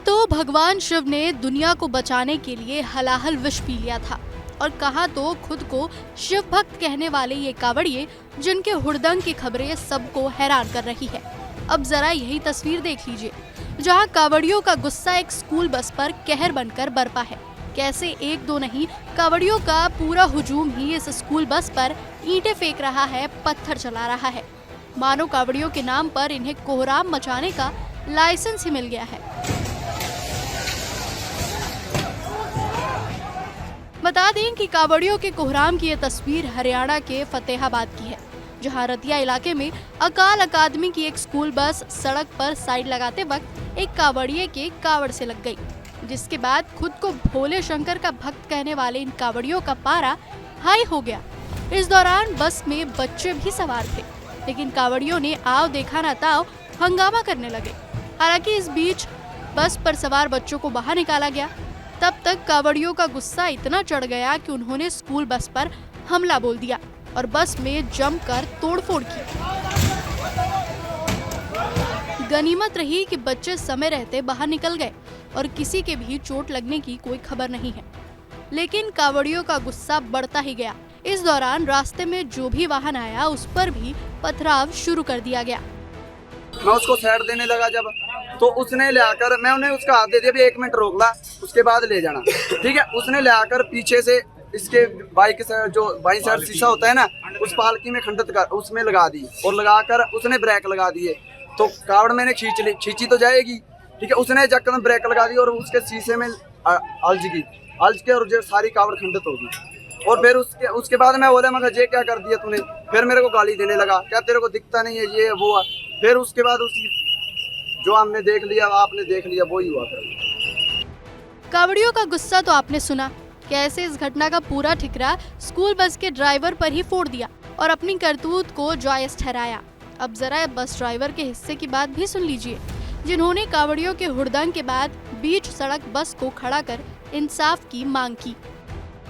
तो भगवान शिव ने दुनिया को बचाने के लिए हलाहल विष पी लिया था, और कहा तो खुद को शिव भक्त कहने वाले ये कावड़िए जिनके हुड़दंग की खबरें सबको हैरान कर रही है। अब जरा यही तस्वीर देख लीजिए, जहां कावड़ियों का गुस्सा एक स्कूल बस पर कहर बनकर बरपा है। कैसे एक दो नहीं, कावड़ियों का पूरा हुजूम ही इस स्कूल बस पर ईंटें फेंक रहा है, पत्थर चला रहा है। मानो कावड़ियों के नाम पर इन्हें कोहराम मचाने का लाइसेंस ही मिल गया है। बता दें कि कावड़ियों के कोहराम की ये तस्वीर हरियाणा के फतेहाबाद की है, जहां रतिया इलाके में अकाल अकादमी की एक स्कूल बस सड़क पर साइड लगाते वक्त एक कावड़िए के कावड़ से लग गई, जिसके बाद खुद को भोले शंकर का भक्त कहने वाले इन कावड़ियों का पारा हाई हो गया। इस दौरान बस में बच्चे भी सवार थे, लेकिन कावड़ियों ने आओ देखा ना ताओ हंगामा करने लगे। हालांकि इस बीच बस पर सवार बच्चों को बाहर निकाला गया। तब तक कावड़ियों का गुस्सा इतना चढ़ गया कि उन्होंने स्कूल बस पर हमला बोल दिया और बस में जमकर तोड़फोड़ की। गनीमत रही कि बच्चे समय रहते बाहर निकल गए और किसी के भी चोट लगने की कोई खबर नहीं है, लेकिन कावड़ियों का गुस्सा बढ़ता ही गया। इस दौरान रास्ते में जो भी वाहन आया उस पर भी पथराव शुरू कर दिया गया। मैं उसको साइड देने लगा जब, तो उसने ले आकर, मैं उन्हें उसका हाथ दे दिया, भी 1 मिनट रोक ला, उसके बाद ले जाना, ठीक है। उसने ले आकर पीछे से इसके बाइक से जो बाई साइड शीशा होता है ना, उस पालकी में खंडित कर उसमें लगा दी और लगाकर उसने ब्रेक लगा दिए। तो कावड़ मैंने खींची तो जाएगी, ठीक है। उसने जक्कन ब्रेक लगा दी और उसके शीशे में अलझ के और जो सारी कावड़ खंडित होगी। और फिर उसके बाद मैं बोला, मगर ये क्या कर दिया तूने। फिर मेरे को गाली देने लगा, क्या तेरे को दिखता नहीं है, ये वो। फिर उसके बाद जो हमने देख लिया, आपने देख लिया, वो ही हुआ। फिर कावड़ियों का गुस्सा तो आपने सुना, कैसे इस घटना का पूरा ठिकरा स्कूल बस के ड्राइवर पर ही फोड़ दिया और अपनी करतूत को जायज ठहराया। अब जरा बस ड्राइवर के हिस्से की बात भी सुन लीजिए, जिन्होंने कावड़ियों के हुड़दंग के बाद बीच सड़क बस को खड़ा कर इंसाफ की मांग की।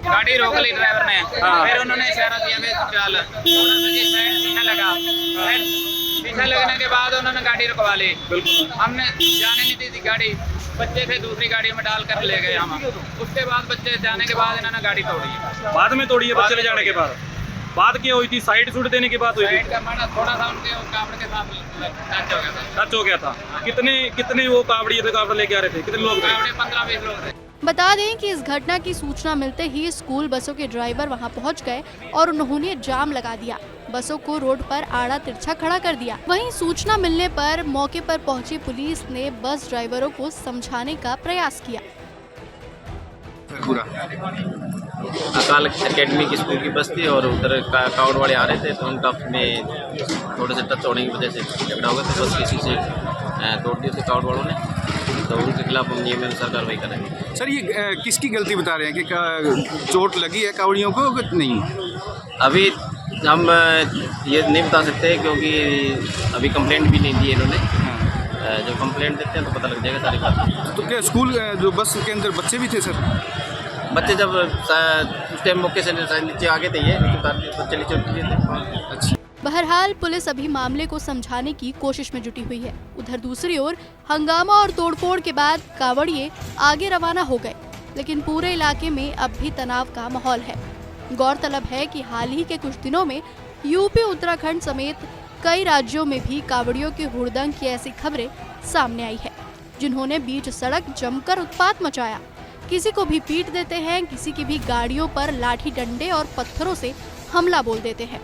गाड़ी रोक ली ड्राइवर ने, फिर उन्होंने इशारा दिया चल, शीशा लगा, शीशा लगने के बाद उन्होंने गाड़ी रुकवा ली। हमने जाने नहीं दी थी गाड़ी, बच्चे थे दूसरी गाड़ी में डालकर ले गए हम। उसके बाद बच्चे जाने के बाद इन्होंने गाड़ी तोड़ी है। बाद में तोड़ी है बच्चे ले जाने के बाद? बात क्या हुई थी? साइड सूट देने की बात हुई थी? थोड़ा सा उनके कावड़ के साथ टच हो गया था। कितने वो कावड़िए थे, कावड़ लेके आ रहे थे? कितने लोग थे? 15-20 लोग थे। बता दें कि इस घटना की सूचना मिलते ही स्कूल बसों के ड्राइवर वहां पहुंच गए और उन्होंने जाम लगा दिया, बसों को रोड पर आड़ा तिरछा खड़ा कर दिया। वहीं सूचना मिलने पर मौके पर पहुंची पुलिस ने बस ड्राइवरों को समझाने का प्रयास किया। पूरा अकाल एकेडमी की स्कूल की बस थी और उधर कावड़ वाले आ रहे थे, तो उनका में थोड़े से टच होने की वजह से झगड़ा हो गया था। बस किसी से तोड़ दिए थे कावड़ वालों ने, तो उनके खिलाफ हम नियम अनुसार कार्रवाई करेंगे। सर, ये किसकी गलती बता रहे हैं कि चोट लगी है कावड़ियों को नहीं? अभी हम ये नहीं बता सकते क्योंकि अभी कंप्लेंट भी नहीं दी है इन्होंने। जब कंप्लेंट देते हैं तो पता लग जाएगा सारी बात। तो क्या स्कूल जो बस के अंदर बच्चे भी थे सर? बच्चे जब उस टाइम मौके से नीचे आ गए थे, ये बच्चे नीचे उतरे थे। अच्छा। बहरहाल पुलिस अभी मामले को समझाने की कोशिश में जुटी हुई है। उधर दूसरी ओर हंगामा और तोड़फोड़ के बाद कावड़िए आगे रवाना हो गए, लेकिन पूरे इलाके में अब भी तनाव का माहौल है। गौरतलब है कि हाल ही के कुछ दिनों में यूपी, उत्तराखंड समेत कई राज्यों में भी कावड़ियों के हुड़दंग की ऐसी खबरें सामने आई है, जिन्होंने बीच सड़क जमकर उत्पात मचाया। किसी को भी पीट देते हैं, किसी की भी गाड़ियों पर लाठी डंडे और पत्थरों से हमला बोल देते हैं।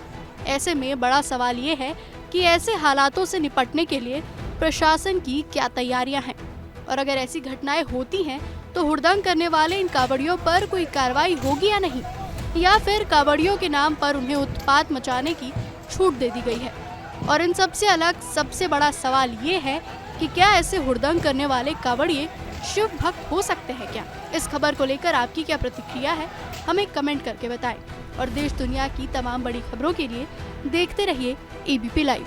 ऐसे में बड़ा सवाल ये है कि ऐसे हालातों से निपटने के लिए प्रशासन की क्या तैयारियां हैं, और अगर ऐसी घटनाएं होती हैं तो हुड़दंग करने वाले इन कावड़ियों पर कोई कार्रवाई होगी या नहीं, या फिर कावड़ियों के नाम पर उन्हें उत्पात मचाने की छूट दे दी गई है। और इन सबसे अलग सबसे बड़ा सवाल ये है कि क्या ऐसे हुड़दंग करने वाले कावड़िए शिव भक्त हो सकते हैं क्या? इस खबर को लेकर आपकी क्या प्रतिक्रिया है, हमें कमेंट करके बताएं। और देश दुनिया की तमाम बड़ी खबरों के लिए देखते रहिए ABP लाइव।